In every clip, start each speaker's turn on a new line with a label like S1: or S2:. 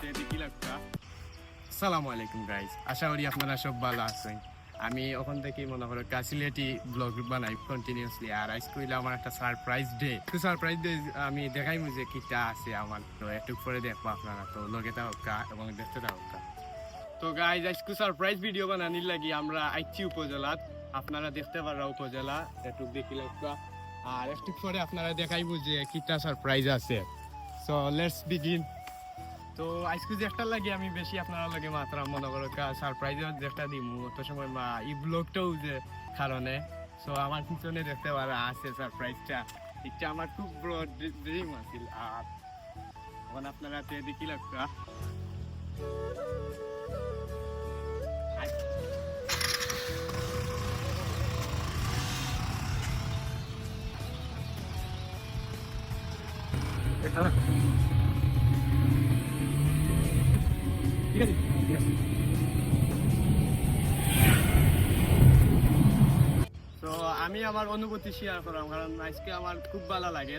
S1: দেখি লাগতা। আসসালামু আলাইকুম গাইস, আশা করি আপনারা সব ভালো আছেন। আমি ওখান থেকে মনে করো সিলেটি ব্লগ বানাই কন্টিনিউসলি। আর আজকে হইলো আমার একটা সারপ্রাইজ ডে। তো সারপ্রাইজ ডে আমি দেখাইমু যে কিটা আছে আমার। তো একটু পরে দেখবো আপনারা, তো লগে থাকা এবং দেখতে থাকা। তো গাইজ আজকে সারপ্রাইজ ভিডিও বানানির লাগি আমরা আইছি উপজেলাত। আপনারা দেখতে পারা উপজেলা একটু দেখি লাগবা। আর একটু পরে আপনারা দেখাইবো যে কিটা সারপ্রাইজ আছে। So let's begin. তো আজকে যে একটা লাগে আমি বেশি আপনারা লাগে মাত্রা মনে করো সারপ্রাইজের যেটা দিমু অত সময় বা এই ব্লগটাও যে কারণে। সো আমার পিছনে দেখতে পারা আছে সারপ্রাইজটা। এটা আমার খুব বড় ড্রিম আছিল। আর এখন আপনারা দেখি লাগবা। তো আমি আমার অনুভূতি শেয়ার করলাম, কারণ আজকে আমার খুব ভালো লাগে।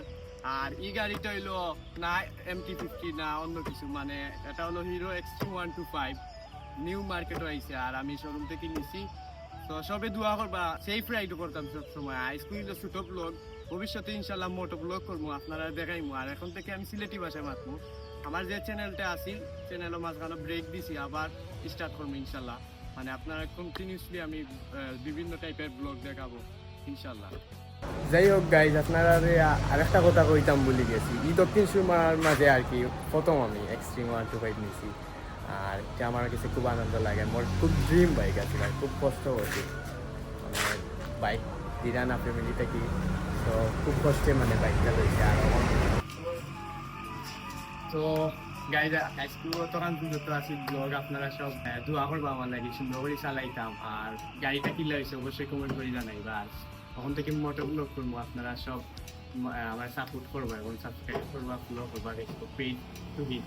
S1: আর এই গাড়িটা হইলো না MT-50 না অন্য কিছু, মানে এটা হলো হিরো X125 নিউ মার্কেটও আইছে। আর আমি শোরুম থেকে নিছি। তো সবে দোয়া করবা, সেফ রাইড করতাম সবসময়। আজকে হইলো ছোট ব্লগ, ভবিষ্যতে ইনশাল্লাহ মোটো ব্লগ করবো, আপনারা দেখাইমু। আর এখন থেকে আমি সিলেটি ভাষায় মাতমু। আমার যে চ্যানেলটা আছিল চ্যানেলও মাঝখানে ব্রেক দিছি, আবার স্টার্ট করবো ইনশাল্লাহ। মানে আপনারা কন্টিনিউসলি আমি বিভিন্ন টাইপের ব্লগ দেখাবো ইনশাল্লাহ। যাই হোক গাইজ, আপনারা আরেকটা কথা কইতাম বলি গেছি। এই দক্ষিণ সুরমার মাঝে আর কি প্রথম আমি এক্সট্রিম 125 নিছি। আর এটা আমার কাছে খুব আনন্দ লাগে। মোর খুব ড্রিম বাইক আছে ভাই, খুব কষ্ট করছি মানে বাইক দিরা না ফ্যামিলি থেকে। তো খুব কষ্টে মানে বাইকটা লইছে। আর তো গাইজ আজকে তখন যত আছে ব্লগ আপনারা সব দোয়া করবো আমার লাগে, সুন্দর করে চালাইতাম। আর গাড়িটা কিনলে হয়েছে অবশ্যই কমেন্ট করে জানাইবা। আর তখন থেকে মোটো ব্লগ করবো, আপনারা সব আমার সাপোর্ট করবো এবং সাবস্ক্রাইব করবা, ফলো করবা, দেখবো পেজ টু হিট।